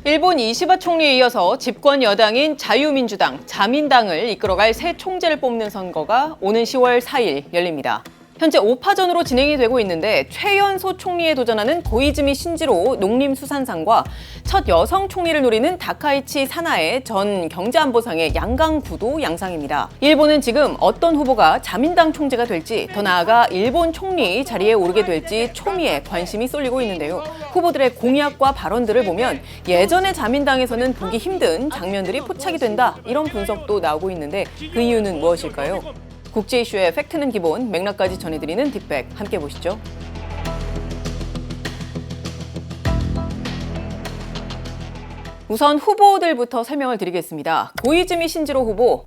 일본 이시바 총리에 이어서 집권 여당인 자유민주당, 자민당을 이끌어갈 새 총재를 뽑는 선거가 오는 10월 4일 열립니다. 현재 5파전으로 진행이 되고 있는데 최연소 총리에 도전하는 고이즈미 신지로 농림수산상과 첫 여성 총리를 노리는 다카이치 사나의 전 경제안보상의 양강구도 양상입니다. 일본은 지금 어떤 후보가 자민당 총재가 될지, 더 나아가 일본 총리 자리에 오르게 될지 초미에 관심이 쏠리고 있는데요. 후보들의 공약과 발언들을 보면 예전의 자민당에서는 보기 힘든 장면들이 포착이 된다, 이런 분석도 나오고 있는데 그 이유는 무엇일까요? 국제 이슈의 팩트는 기본, 맥락까지 전해드리는 딥백, 함께 보시죠. 우선 후보들부터 설명을 드리겠습니다. 고이즈미 신지로 후보,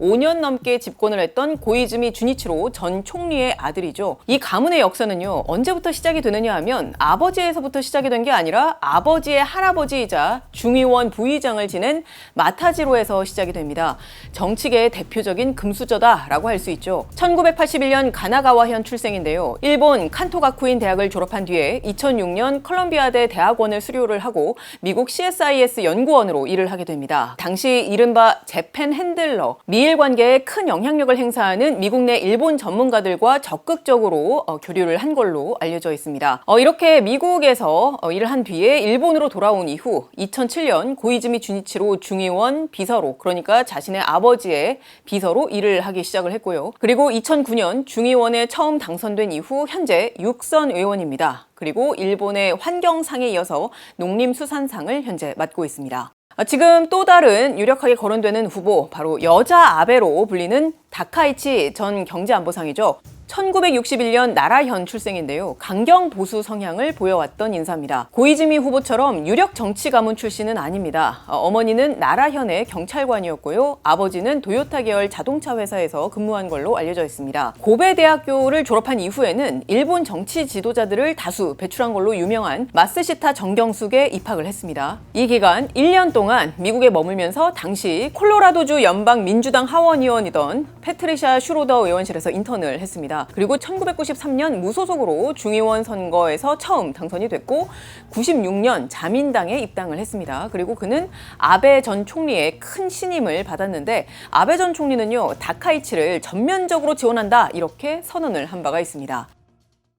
5년 넘게 집권을 했던 고이즈미 주니치로 전 총리의 아들이죠. 이 가문의 역사는요, 언제부터 시작이 되느냐 하면 아버지에서부터 시작이 된 게 아니라 아버지의 할아버지이자 중의원 부의장을 지낸 마타지로에서 시작이 됩니다. 정치계의 대표적인 금수저다라고 할 수 있죠. 1981년 가나가와현 출생인데요. 일본 칸토가쿠인 대학을 졸업한 뒤에 2006년 컬럼비아대 대학원을 수료를 하고 미국 CSIS 연구원으로 일을 하게 됩니다. 당시 이른바 재팬 핸들러, 미일 관계에 큰 영향력을 행사하는 미국 내 일본 전문가들과 적극적으로 교류를 한 걸로 알려져 있습니다. 이렇게 미국에서 일을 한 뒤에 일본으로 돌아온 이후 2007년 고이즈미 주니치로 중의원 비서로, 그러니까 자신의 아버지의 비서로 일을 하기 시작을 했고요. 그리고 2009년 중의원에 처음 당선된 이후 현재 육선 의원입니다. 그리고 일본의 환경상에 이어서 농림수산상을 현재 맡고 있습니다. 지금 또 다른 유력하게 거론되는 후보, 바로 여자 아베로 불리는 다카이치 전 경제안보상이죠. 1961년 나라현 출생인데요. 강경 보수 성향을 보여왔던 인사입니다. 고이즈미 후보처럼 유력 정치 가문 출신은 아닙니다. 어머니는 나라현의 경찰관이었고요. 아버지는 도요타 계열 자동차 회사에서 근무한 걸로 알려져 있습니다. 고베 대학교를 졸업한 이후에는 일본 정치 지도자들을 다수 배출한 걸로 유명한 마쓰시타 정경숙에 입학을 했습니다. 이 기간 1년 동안 미국에 머물면서 당시 콜로라도주 연방 민주당 하원의원이던 패트리샤 슈로더 의원실에서 인턴을 했습니다. 그리고 1993년 무소속으로 중의원 선거에서 처음 당선이 됐고 96년 자민당에 입당을 했습니다. 그리고 그는 아베 전 총리의 큰 신임을 받았는데 아베 전 총리는요, 다카이치를 전면적으로 지원한다, 이렇게 선언을 한 바가 있습니다.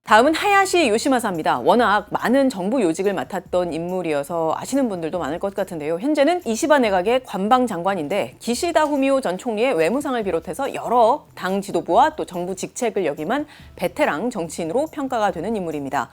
다음은 하야시 요시마사입니다. 워낙 많은 정부 요직을 맡았던 인물이어서 아시는 분들도 많을 것 같은데요. 현재는 이시바 내각의 관방장관인데 기시다 후미오 전 총리의 외무상을 비롯해서 여러 당 지도부와 또 정부 직책을 역임한 베테랑 정치인으로 평가가 되는 인물입니다.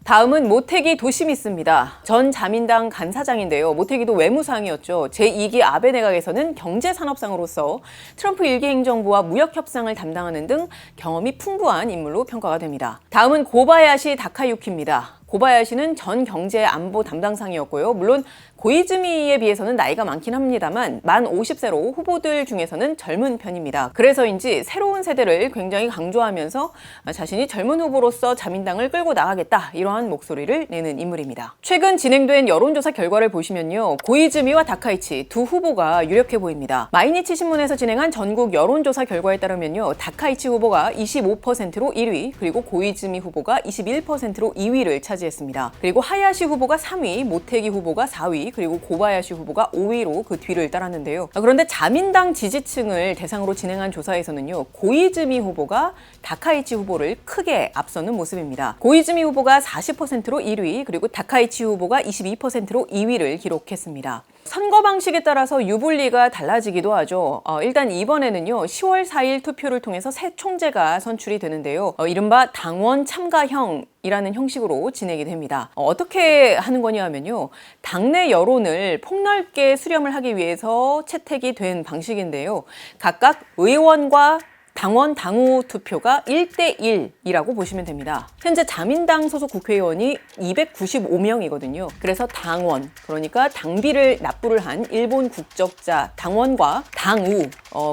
다음은 모테기 도시미스입니다. 전 자민당 간사장인데요. 모테기도 외무상이었죠. 제2기 아베 내각에서는 경제산업상으로서 트럼프 1기 행정부와 무역협상을 담당하는 등 경험이 풍부한 인물로 평가가 됩니다. 다음은 고바야시 다카유키입니다. 고바야시는 전 경제안보 담당상이었고요. 물론 고이즈미에 비해서는 나이가 많긴 합니다만 만 50세로 후보들 중에서는 젊은 편입니다. 그래서인지 새로운 세대를 굉장히 강조하면서 자신이 젊은 후보로서 자민당을 끌고 나가겠다, 이러한 목소리를 내는 인물입니다. 최근 진행된 여론조사 결과를 보시면요, 고이즈미와 다카이치 두 후보가 유력해 보입니다. 마이니치 신문에서 진행한 전국 여론조사 결과에 따르면요, 다카이치 후보가 25%로 1위, 그리고 고이즈미 후보가 21%로 2위를 차지했습니다. 그리고 하야시 후보가 3위, 모테기 후보가 4위, 그리고 고바야시 후보가 5위로 그 뒤를 따랐는데요. 그런데 자민당 지지층을 대상으로 진행한 조사에서는요, 고이즈미 후보가 다카이치 후보를 크게 앞서는 모습입니다. 고이즈미 후보가 40%로 1위, 그리고 다카이치 후보가 22%로 2위를 기록했습니다. 선거 방식에 따라서 유불리가 달라지기도 하죠. 일단 이번에는요, 10월 4일 투표를 통해서 새 총재가 선출이 되는데요. 이른바 당원 참가형이라는 형식으로 진행이 됩니다. 어떻게 하는 거냐 하면요, 당내 여론을 폭넓게 수렴을 하기 위해서 채택이 된 방식인데요. 각각 의원과 당원 당후 투표가 1대1이라고 보시면 됩니다. 현재 자민당 소속 국회의원이 295명이거든요. 그래서 당원, 그러니까 당비를 납부를 한 일본 국적자 당원과 당우,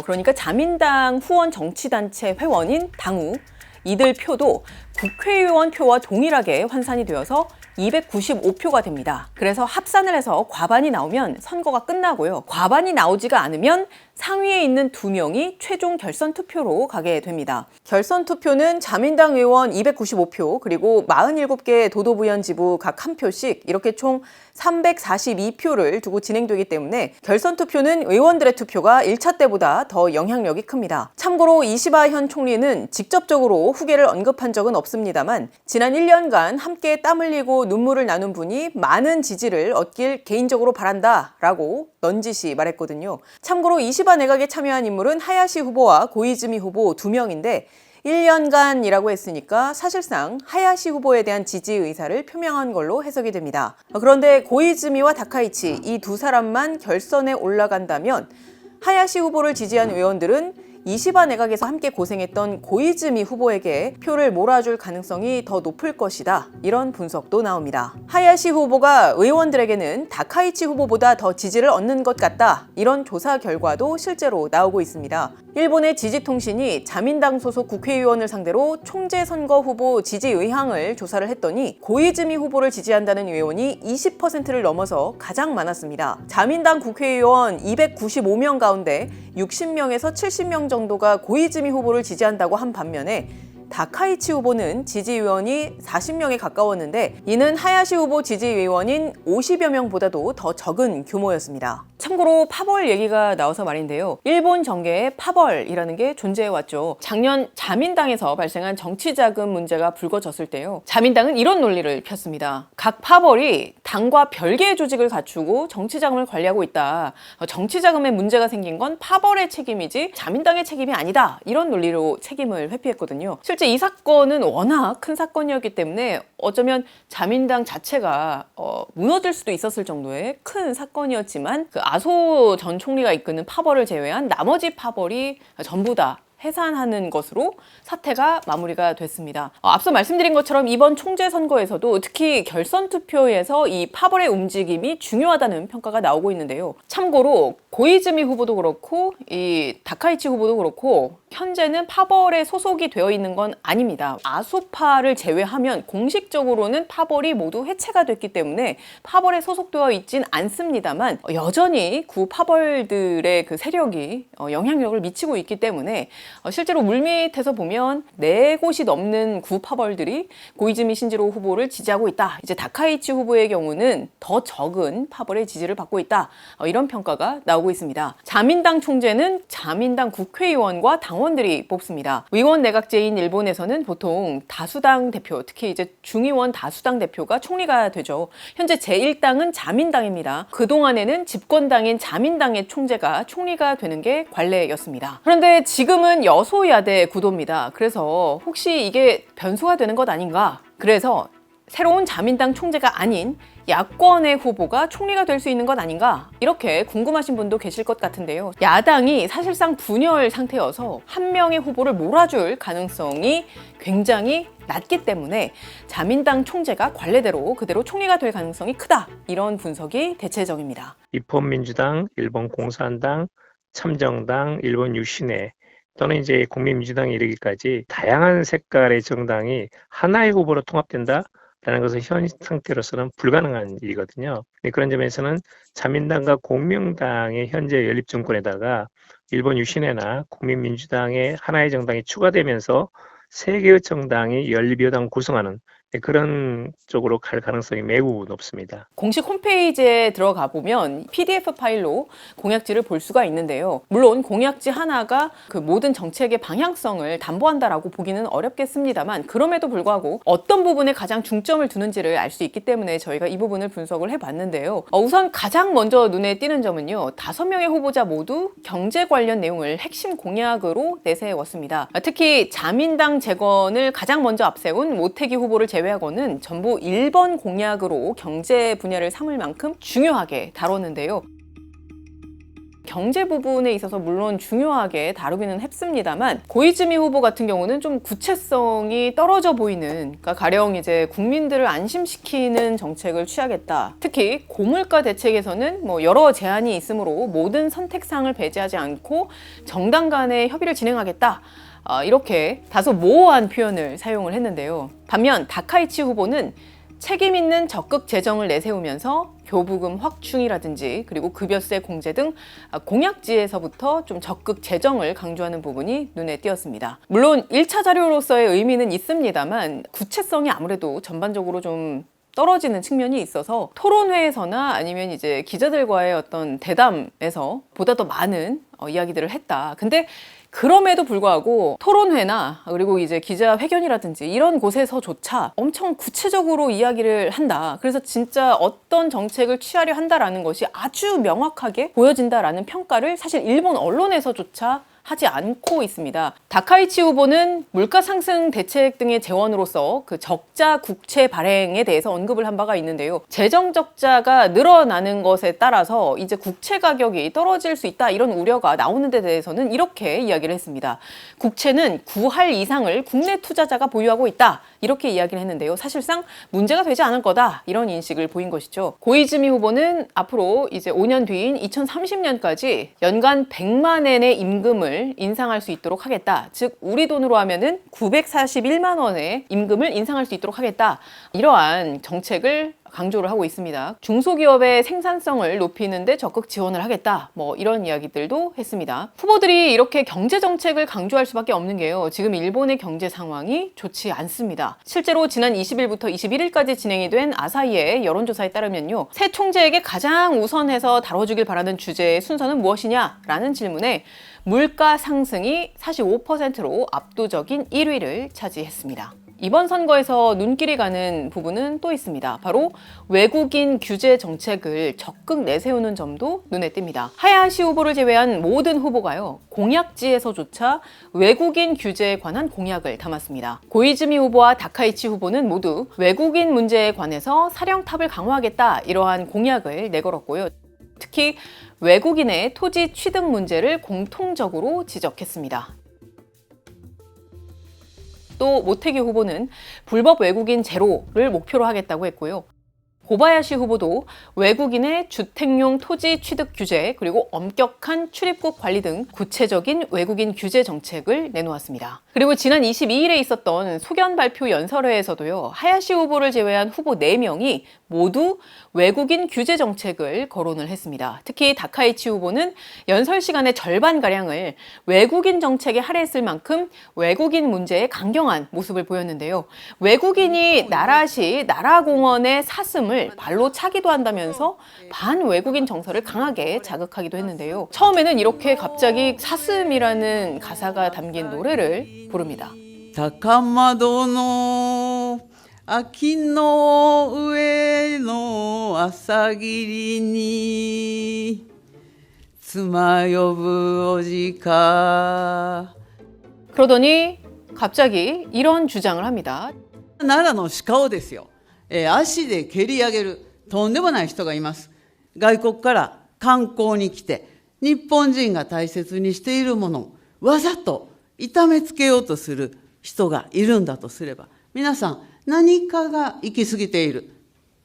그러니까 자민당 후원 정치단체 회원인 당우, 이들 표도 국회의원 표와 동일하게 환산이 되어서 295표가 됩니다. 그래서 합산을 해서 과반이 나오면 선거가 끝나고요. 과반이 나오지가 않으면 상위에 있는 2명이 최종 결선 투표로 가게 됩니다. 결선 투표는 자민당 의원 295표, 그리고 47개 도도부연 지부 각 1표씩 이렇게 총 342표를 두고 진행되기 때문에 결선 투표는 의원들의 투표가 1차 때보다 더 영향력이 큽니다. 참고로 이시바 현 총리는 직접적으로 후계를 언급한 적은 없습니다만 지난 1년간 함께 땀 흘리고 눈물을 나눈 분이 많은 지지를 얻길 개인적으로 바란다라고 넌지시 말했거든요. 참고로 이시바 내각에 참여한 인물은 하야시 후보와 고이즈미 후보 2명인데 1년간이라고 했으니까 사실상 하야시 후보에 대한 지지 의사를 표명한 걸로 해석이 됩니다. 그런데 고이즈미와 다카이치 이 두 사람만 결선에 올라간다면 하야시 후보를 지지한 의원들은 이시바 내각에서 함께 고생했던 고이즈미 후보에게 표를 몰아줄 가능성이 더 높을 것이다. 이런 분석도 나옵니다. 하야시 후보가 의원들에게는 다카이치 후보보다 더 지지를 얻는 것 같다. 이런 조사 결과도 실제로 나오고 있습니다. 일본의 지지통신이 자민당 소속 국회의원을 상대로 총재선거 후보 지지 의향을 조사를 했더니 고이즈미 후보를 지지한다는 의원이 20%를 넘어서 가장 많았습니다. 자민당 국회의원 295명 가운데 60명에서 70명 정도가 고이즈미 후보를 지지한다고 한 반면에 다카이치 후보는 지지 의원이 40명에 가까웠는데 이는 하야시 후보 지지 의원인 50여 명보다도 더 적은 규모였습니다. 참고로 파벌 얘기가 나와서 말인데요. 일본 정계에 파벌이라는 게 존재해왔죠. 작년 자민당에서 발생한 정치자금 문제가 불거졌을 때요. 자민당은 이런 논리를 폈습니다. 각 파벌이 당과 별개의 조직을 갖추고 정치자금을 관리하고 있다. 정치자금에 문제가 생긴 건 파벌의 책임이지 자민당의 책임이 아니다. 이런 논리로 책임을 회피했거든요. 실제 이 사건은 워낙 큰 사건이었기 때문에 어쩌면 자민당 자체가 무너질 수도 있었을 정도의 큰 사건이었지만 그 아소 전 총리가 이끄는 파벌을 제외한 나머지 파벌이 전부 다 해산하는 것으로 사태가 마무리가 됐습니다. 앞서 말씀드린 것처럼 이번 총재 선거에서도 특히 결선 투표에서 이 파벌의 움직임이 중요하다는 평가가 나오고 있는데요. 참고로 고이즈미 후보도 그렇고 이 다카이치 후보도 그렇고 현재는 파벌에 소속이 되어 있는 건 아닙니다. 아소파를 제외하면 공식적으로는 파벌이 모두 해체가 됐기 때문에 파벌에 소속되어 있진 않습니다만 여전히 구 파벌들의 그 세력이 영향력을 미치고 있기 때문에 실제로 물밑에서 보면 4곳이 넘는 구 파벌들이 고이즈미 신지로 후보를 지지하고 있다. 이제 다카이치 후보의 경우는 더 적은 파벌의 지지를 받고 있다. 이런 평가가 나오고 있습니다. 자민당 총재는 자민당 국회의원과 당원들이 뽑습니다. 의원 내각제인 일본에서는 보통 다수당 대표, 특히 이제 중의원 다수당 대표가 총리가 되죠. 현재 제1당은 자민당입니다. 그동안에는 집권당인 자민당의 총재가 총리가 되는 게 관례였습니다. 그런데 지금은 여소야대 구도입니다. 그래서 혹시 이게 변수가 되는 것 아닌가? 그래서 새로운 자민당 총재가 아닌 야권의 후보가 총리가 될 수 있는 것 아닌가? 이렇게 궁금하신 분도 계실 것 같은데요. 야당이 사실상 분열 상태여서 한 명의 후보를 몰아줄 가능성이 굉장히 낮기 때문에 자민당 총재가 관례대로 그대로 총리가 될 가능성이 크다. 이런 분석이 대체적입니다. 입헌민주당, 일본 공산당, 참정당, 일본 유신회 또는 이제 국민민주당에 이르기까지 다양한 색깔의 정당이 하나의 후보로 통합된다? 라는 것은 현 상태로서는 불가능한 일이거든요. 그런 점에서는 자민당과 공명당의 현재 연립 정권에다가 일본 유신회나 국민민주당의 하나의 정당이 추가되면서 세 개의 정당이 연립여당 구성하는 그런 쪽으로 갈 가능성이 매우 높습니다. 공식 홈페이지에 들어가 보면 PDF 파일로 공약지를 볼 수가 있는데요. 물론 공약지 하나가 그 모든 정책의 방향성을 담보한다라고 보기는 어렵겠습니다만 그럼에도 불구하고 어떤 부분에 가장 중점을 두는지를 알 수 있기 때문에 저희가 이 부분을 분석을 해봤는데요. 우선 가장 먼저 눈에 띄는 점은요. 5명의 후보자 모두 경제 관련 내용을 핵심 공약으로 내세웠습니다. 특히 자민당 재건을 가장 먼저 앞세운 모태기 후보를 제외하고는 전부 1번 공약으로 경제 분야를 삼을 만큼 중요하게 다뤘는데요. 경제 부분에 있어서 물론 중요하게 다루기는 했습니다만 고이즈미 후보 같은 경우는 좀 구체성이 떨어져 보이는, 그러니까 가령 이제 국민들을 안심시키는 정책을 취하겠다. 특히 고물가 대책에서는 뭐 여러 제한이 있으므로 모든 선택사항을 배제하지 않고 정당 간의 협의를 진행하겠다. 이렇게 다소 모호한 표현을 사용을 했는데요. 반면 다카이치 후보는 책임 있는 적극 재정을 내세우면서 교부금 확충이라든지 그리고 급여세 공제 등 공약지에서부터 좀 적극 재정을 강조하는 부분이 눈에 띄었습니다. 물론 1차 자료로서의 의미는 있습니다만 구체성이 아무래도 전반적으로 좀 떨어지는 측면이 있어서 토론회에서나 아니면 이제 기자들과의 어떤 대담에서 보다 더 많은 이야기들을 했다. 근데 그럼에도 불구하고 토론회나 그리고 이제 기자회견이라든지 이런 곳에서조차 엄청 구체적으로 이야기를 한다. 그래서 진짜 어떤 정책을 취하려 한다라는 것이 아주 명확하게 보여진다라는 평가를 사실 일본 언론에서조차 하지 않고 있습니다. 다카이치 후보는 물가 상승 대책 등의 재원으로서 그 적자 국채 발행에 대해서 언급을 한 바가 있는데요. 재정 적자가 늘어나는 것에 따라서 이제 국채 가격이 떨어질 수 있다 이런 우려가 나오는 데 대해서는 이렇게 이야기를 했습니다. 국채는 9할 이상을 국내 투자자가 보유하고 있다. 이렇게 이야기를 했는데요. 사실상 문제가 되지 않을 거다. 이런 인식을 보인 것이죠. 고이즈미 후보는 앞으로 이제 5년 뒤인 2030년까지 연간 100만 엔의 임금을 인상할 수 있도록 하겠다. 즉 우리 돈으로 하면은 941만 원의 임금을 인상할 수 있도록 하겠다. 이러한 정책을 강조를 하고 있습니다. 중소기업의 생산성을 높이는데 적극 지원을 하겠다. 뭐 이런 이야기들도 했습니다. 후보들이 이렇게 경제정책을 강조할 수밖에 없는 게요. 지금 일본의 경제 상황이 좋지 않습니다. 실제로 지난 20일부터 21일까지 진행이 된 아사히의 여론조사에 따르면요. 새 총재에게 가장 우선해서 다뤄주길 바라는 주제의 순서는 무엇이냐라는 질문에 물가 상승이 45%로 압도적인 1위를 차지했습니다. 이번 선거에서 눈길이 가는 부분은 또 있습니다. 바로 외국인 규제 정책을 적극 내세우는 점도 눈에 띕니다. 하야시 후보를 제외한 모든 후보가요. 공약지에서조차 외국인 규제에 관한 공약을 담았습니다. 고이즈미 후보와 다카이치 후보는 모두 외국인 문제에 관해서 사령탑을 강화하겠다 이러한 공약을 내걸었고요. 특히 외국인의 토지 취득 문제를 공통적으로 지적했습니다. 또 모테기 후보는 불법 외국인 제로를 목표로 하겠다고 했고요. 고바야시 후보도 외국인의 주택용 토지 취득 규제 그리고 엄격한 출입국 관리 등 구체적인 외국인 규제 정책을 내놓았습니다. 그리고 지난 22일에 있었던 소견 발표 연설회에서도요. 하야시 후보를 제외한 후보 4명이 모두 외국인 규제 정책을 거론을 했습니다. 특히 다카이치 후보는 연설 시간의 절반가량을 외국인 정책에 할애했을 만큼 외국인 문제에 강경한 모습을 보였는데요. 외국인이 나라시, 나라공원의 사슴을 발로 차기도 한다면서 반외국인 정서를 강하게 자극하기도 했는데요. 처음에는 이렇게 갑자기 사슴이라는 가사가 담긴 노래를 부릅니다. 高窓の秋の上の朝霧に妻呼ぶおじか 그러더니 갑자기 이런 주장을 합니다. 奈良の鹿をですよ、足で蹴り上げるとんでもない人がいます。外国から観光に来て日本人が大切にしているものをわざと痛めつけようとする人がいるんだとすれば、皆さん何かが行き過ぎている、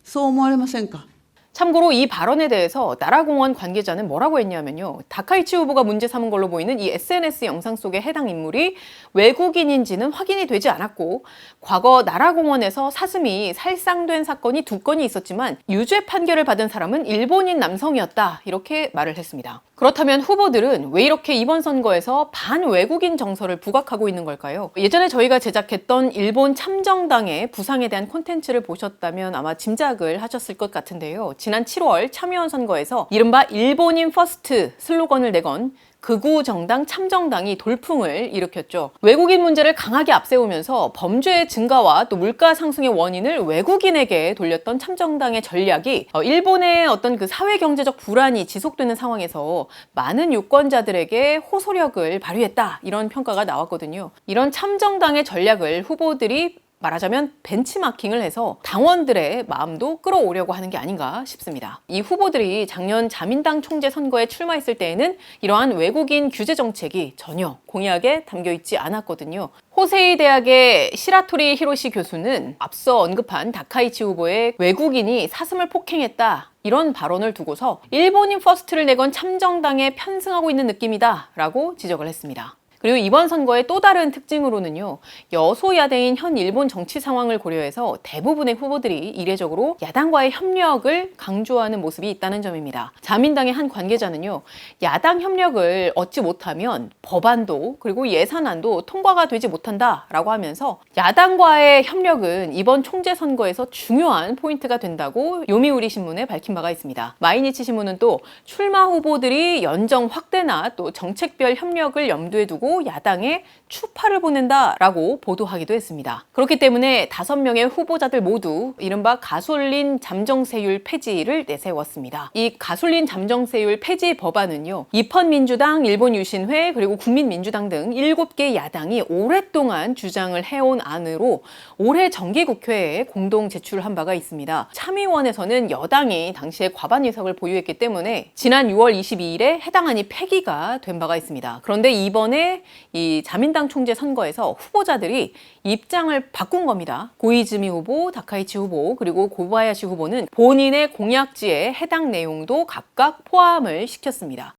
そう思われませんか？ 참고로 이 발언에 대해서 나라공원 관계자는 뭐라고 했냐면요. 다카이치 후보가 문제 삼은 걸로 보이는 이 SNS 영상 속의 해당 인물이 외국인인지는 확인이 되지 않았고 과거 나라공원에서 사슴이 살상된 사건이 2건이 있었지만 유죄 판결을 받은 사람은 일본인 남성이었다. 이렇게 말을 했습니다. 그렇다면 후보들은 왜 이렇게 이번 선거에서 반외국인 정서를 부각하고 있는 걸까요? 예전에 저희가 제작했던 일본 참정당의 부상에 대한 콘텐츠를 보셨다면 아마 짐작을 하셨을 것 같은데요. 지난 7월 참의원 선거에서 이른바 일본인 퍼스트 슬로건을 내건 극우 정당 참정당이 돌풍을 일으켰죠. 외국인 문제를 강하게 앞세우면서 범죄 증가와 또 물가 상승의 원인을 외국인에게 돌렸던 참정당의 전략이 일본의 어떤 그 사회 경제적 불안이 지속되는 상황에서 많은 유권자들에게 호소력을 발휘했다. 이런 평가가 나왔거든요. 이런 참정당의 전략을 후보들이 말하자면 벤치마킹을 해서 당원들의 마음도 끌어오려고 하는 게 아닌가 싶습니다. 이 후보들이 작년 자민당 총재 선거에 출마했을 때에는 이러한 외국인 규제 정책이 전혀 공약에 담겨 있지 않았거든요. 호세이 대학의 시라토리 히로시 교수는 앞서 언급한 다카이치 후보의 외국인이 사슴을 폭행했다. 이런 발언을 두고서 일본인 퍼스트를 내건 참정당에 편승하고 있는 느낌이다 라고 지적을 했습니다. 그리고 이번 선거의 또 다른 특징으로는요, 여소야대인 현 일본 정치 상황을 고려해서 대부분의 후보들이 이례적으로 야당과의 협력을 강조하는 모습이 있다는 점입니다. 자민당의 한 관계자는요, 야당 협력을 얻지 못하면 법안도 그리고 예산안도 통과가 되지 못한다라고 하면서 야당과의 협력은 이번 총재 선거에서 중요한 포인트가 된다고 요미우리 신문에 밝힌 바가 있습니다. 마이니치 신문은 또 출마 후보들이 연정 확대나 또 정책별 협력을 염두에 두고 야당에 추파를 보낸다라고 보도하기도 했습니다. 그렇기 때문에 5명의 후보자들 모두 이른바 가솔린 잠정세율 폐지를 내세웠습니다. 이 가솔린 잠정세율 폐지 법안은요, 입헌민주당, 일본유신회, 그리고 국민민주당 등 7개 야당이 오랫동안 주장을 해온 안으로 올해 정기국회에 공동 제출한 바가 있습니다. 참의원에서는 여당이 당시에 과반 의석을 보유했기 때문에 지난 6월 22일에 해당 안이 폐기가 된 바가 있습니다. 그런데 이번에 이 자민당 총재 선거에서 후보자들이 입장을 바꾼 겁니다. 고이즈미 후보, 다카이치 후보, 그리고 고바야시 후보는 본인의 공약지에 해당 내용도 각각 포함을 시켰습니다.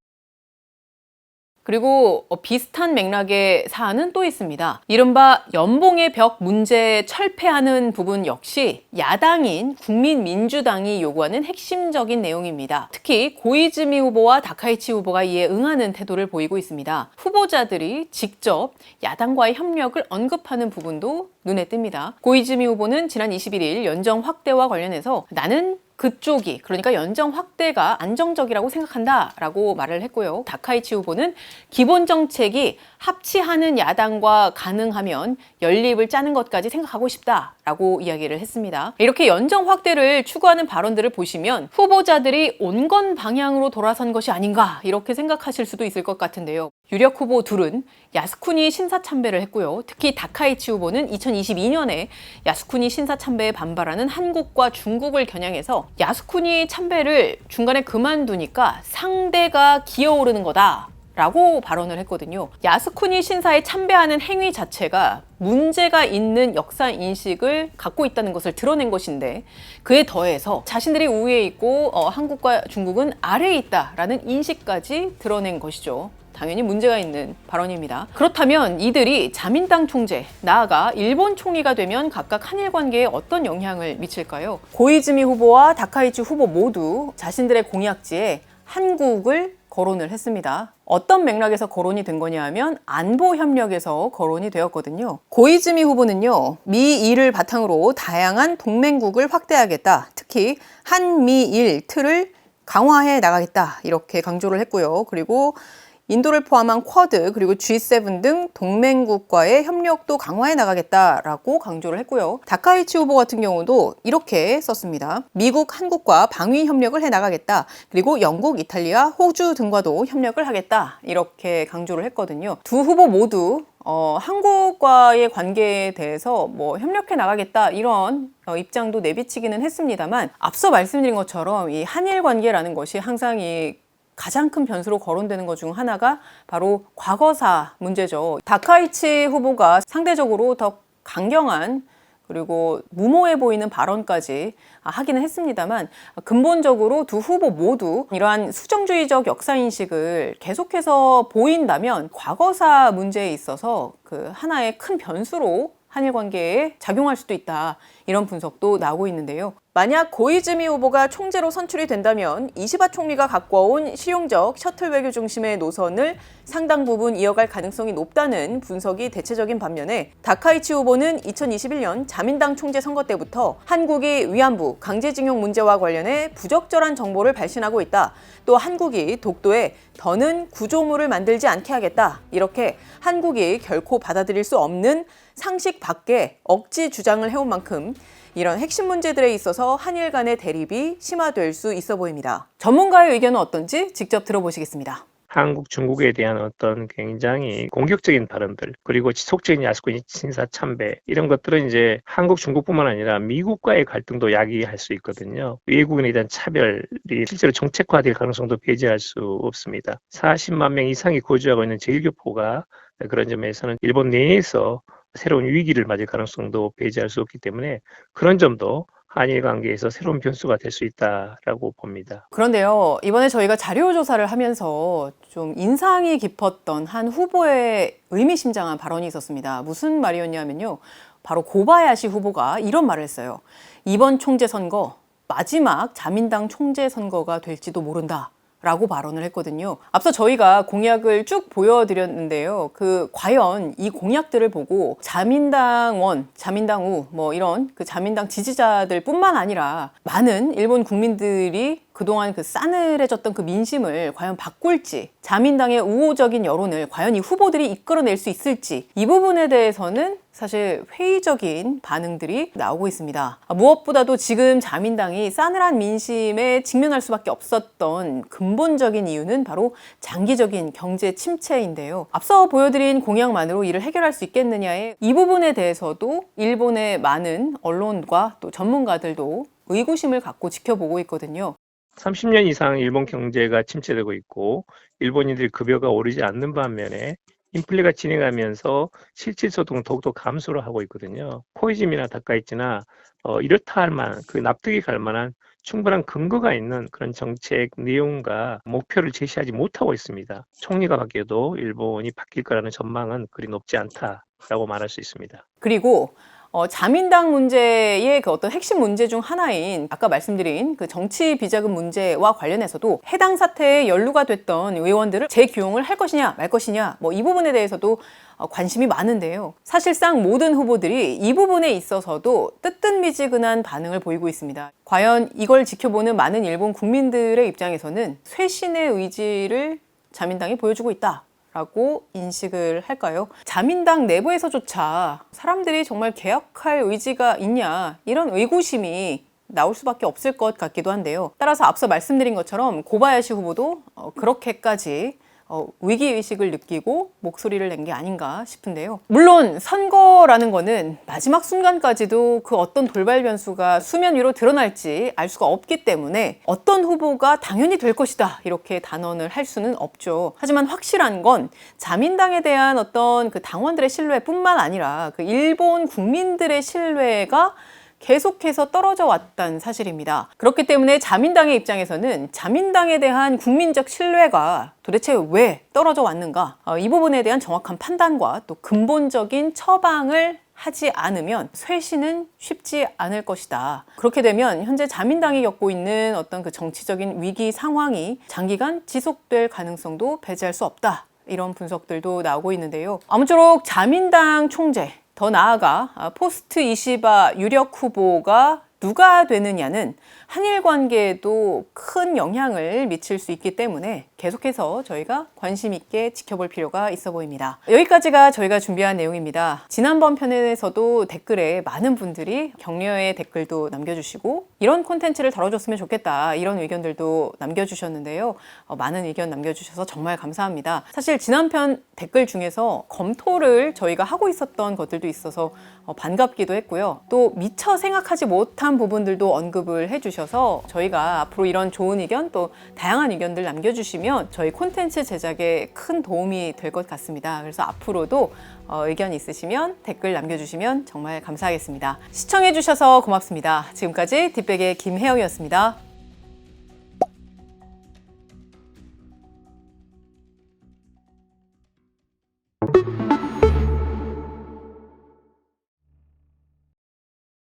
그리고 비슷한 맥락의 사안은 또 있습니다. 이른바 연봉의 벽 문제 철폐하는 부분 역시 야당인 국민민주당이 요구하는 핵심적인 내용입니다. 특히 고이즈미 후보와 다카이치 후보가 이에 응하는 태도를 보이고 있습니다. 후보자들이 직접 야당과의 협력을 언급하는 부분도 눈에 띕니다. 고이즈미 후보는 지난 21일 연정 확대와 관련해서 나는 그쪽이, 그러니까 연정 확대가 안정적이라고 생각한다라고 말을 했고요. 다카이치 후보는 기본 정책이 합치하는 야당과 가능하면 연립을 짜는 것까지 생각하고 싶다라고 이야기를 했습니다. 이렇게 연정 확대를 추구하는 발언들을 보시면 후보자들이 온건 방향으로 돌아선 것이 아닌가 이렇게 생각하실 수도 있을 것 같은데요. 유력 후보 둘은 야스쿠니 신사 참배를 했고요. 특히 다카이치 후보는 2022년에 야스쿠니 신사 참배에 반발하는 한국과 중국을 겨냥해서 야스쿠니 참배를 중간에 그만두니까 상대가 기어오르는 거다 라고 발언을 했거든요. 야스쿠니 신사에 참배하는 행위 자체가 문제가 있는 역사 인식을 갖고 있다는 것을 드러낸 것인데, 그에 더해서 자신들이 우위에 있고 한국과 중국은 아래에 있다라는 인식까지 드러낸 것이죠. 당연히 문제가 있는 발언입니다. 그렇다면 이들이 자민당 총재, 나아가 일본 총리가 되면 각각 한일 관계에 어떤 영향을 미칠까요? 고이즈미 후보와 다카이치 후보 모두 자신들의 공약지에 한국을 거론을 했습니다. 어떤 맥락에서 거론이 된 거냐 하면 안보 협력에서 거론이 되었거든요. 고이즈미 후보는요, 미일을 바탕으로 다양한 동맹국을 확대하겠다. 특히 한미일 틀을 강화해 나가겠다. 이렇게 강조를 했고요. 그리고 인도를 포함한 쿼드 그리고 G7 등 동맹국과의 협력도 강화해 나가겠다라고 강조를 했고요. 다카이치 후보 같은 경우도 이렇게 썼습니다. 미국, 한국과 방위 협력을 해 나가겠다. 그리고 영국, 이탈리아, 호주 등과도 협력을 하겠다. 이렇게 강조를 했거든요. 두 후보 모두 한국과의 관계에 대해서 협력해 나가겠다 이런 입장도 내비치기는 했습니다만, 앞서 말씀드린 것처럼 이 한일 관계라는 것이 항상 가장 큰 변수로 거론되는 것 중 하나가 바로 과거사 문제죠. 다카이치 후보가 상대적으로 더 강경한 그리고 무모해 보이는 발언까지 하기는 했습니다만, 근본적으로 두 후보 모두 이러한 수정주의적 역사인식을 계속해서 보인다면 과거사 문제에 있어서 그 하나의 큰 변수로 한일 관계에 작용할 수도 있다. 이런 분석도 나오고 있는데요. 만약 고이즈미 후보가 총재로 선출이 된다면 이시바 총리가 갖고 온 실용적 셔틀 외교 중심의 노선을 상당 부분 이어갈 가능성이 높다는 분석이 대체적인 반면에, 다카이치 후보는 2021년 자민당 총재 선거 때부터 한국이 위안부, 강제징용 문제와 관련해 부적절한 정보를 발신하고 있다. 또 한국이 독도에 더는 구조물을 만들지 않게 하겠다. 이렇게 한국이 결코 받아들일 수 없는 상식 밖의 억지 주장을 해온 만큼 이런 핵심 문제들에 있어서 한일 간의 대립이 심화될 수 있어 보입니다. 전문가의 의견은 어떤지 직접 들어보시겠습니다. 한국, 중국에 대한 어떤 굉장히 공격적인 발언들, 그리고 지속적인 야스쿠니 신사 참배, 이런 것들은 이제 한국, 중국뿐만 아니라 미국과의 갈등도 야기할 수 있거든요. 외국인에 대한 차별이 실제로 정책화될 가능성도 배제할 수 없습니다. 40만 명 이상이 거주하고 있는 제1교포가 그런 점에서는 일본 내에서 새로운 위기를 맞을 가능성도 배제할 수 없기 때문에 그런 점도 한일 관계에서 새로운 변수가 될 수 있다라고 봅니다. 그런데요, 이번에 저희가 자료 조사를 하면서 좀 인상이 깊었던 한 후보의 의미심장한 발언이 있었습니다. 무슨 말이었냐면요. 바로 고바야시 후보가 이런 말을 했어요. 이번 총재 선거 마지막 자민당 총재 선거가 될지도 모른다. 라고 발언을 했거든요. 앞서 저희가 공약을 쭉 보여드렸는데요. 과연 이 공약들을 보고 자민당원, 자민당우, 이런 자민당 지지자들 뿐만 아니라 많은 일본 국민들이 그동안 싸늘해졌던 민심을 과연 바꿀지, 자민당의 우호적인 여론을 과연 이 후보들이 이끌어낼 수 있을지, 이 부분에 대해서는 사실 회의적인 반응들이 나오고 있습니다. 무엇보다도 지금 자민당이 싸늘한 민심에 직면할 수밖에 없었던 근본적인 이유는 바로 장기적인 경제 침체인데요. 앞서 보여드린 공약만으로 이를 해결할 수 있겠느냐에 이 부분에 대해서도 일본의 많은 언론과 또 전문가들도 의구심을 갖고 지켜보고 있거든요. 30년 이상 일본 경제가 침체되고 있고 일본인들 급여가 오르지 않는 반면에 인플레가 진행하면서 실질 소득은 더욱더 감소를 하고 있거든요. 코이즈미나 다카이치나 이렇다 할 만한 납득이 갈 만한 충분한 근거가 있는 그런 정책 내용과 목표를 제시하지 못하고 있습니다. 총리가 바뀌어도 일본이 바뀔 거라는 전망은 그리 높지 않다라고 말할 수 있습니다. 그리고 자민당 문제의 어떤 핵심 문제 중 하나인 아까 말씀드린 정치 비자금 문제와 관련해서도 해당 사태에 연루가 됐던 의원들을 재기용을 할 것이냐 말 것이냐 이 부분에 대해서도 관심이 많은데요. 사실상 모든 후보들이 이 부분에 있어서도 뜨뜻미지근한 반응을 보이고 있습니다. 과연 이걸 지켜보는 많은 일본 국민들의 입장에서는 쇄신의 의지를 자민당이 보여주고 있다. 라고 인식을 할까요? 자민당 내부에서조차 사람들이 정말 개혁할 의지가 있냐 이런 의구심이 나올 수밖에 없을 것 같기도 한데요. 따라서 앞서 말씀드린 것처럼 고바야시 후보도 그렇게까지 위기의식을 느끼고 목소리를 낸 게 아닌가 싶은데요. 물론 선거라는 거는 마지막 순간까지도 어떤 돌발 변수가 수면 위로 드러날지 알 수가 없기 때문에 어떤 후보가 당연히 될 것이다 이렇게 단언을 할 수는 없죠. 하지만 확실한 건 자민당에 대한 어떤 당원들의 신뢰뿐만 아니라 일본 국민들의 신뢰가 계속해서 떨어져 왔다는 사실입니다. 그렇기 때문에 자민당의 입장에서는 자민당에 대한 국민적 신뢰가 도대체 왜 떨어져 왔는가, 이 부분에 대한 정확한 판단과 또 근본적인 처방을 하지 않으면 쇄신은 쉽지 않을 것이다. 그렇게 되면 현재 자민당이 겪고 있는 어떤 정치적인 위기 상황이 장기간 지속될 가능성도 배제할 수 없다. 이런 분석들도 나오고 있는데요. 아무쪼록 자민당 총재, 더 나아가 포스트 이시바 유력 후보가 누가 되느냐는 한일 관계에도 큰 영향을 미칠 수 있기 때문에 계속해서 저희가 관심 있게 지켜볼 필요가 있어 보입니다. 여기까지가 저희가 준비한 내용입니다. 지난번 편에서도 댓글에 많은 분들이 격려의 댓글도 남겨주시고 이런 콘텐츠를 다뤄줬으면 좋겠다 이런 의견들도 남겨주셨는데요. 많은 의견 남겨주셔서 정말 감사합니다. 사실 지난 편 댓글 중에서 검토를 저희가 하고 있었던 것들도 있어서 반갑기도 했고요. 또 미처 생각하지 못한 부분들도 언급을 해주셔서 저희가 앞으로 이런 좋은 의견 또 다양한 의견들 남겨주시면 저희 콘텐츠 제작에 큰 도움이 될 것 같습니다. 그래서 앞으로도 의견 있으시면 댓글 남겨주시면 정말 감사하겠습니다. 시청해주셔서 고맙습니다. 지금까지 뒷백의 김혜영이었습니다.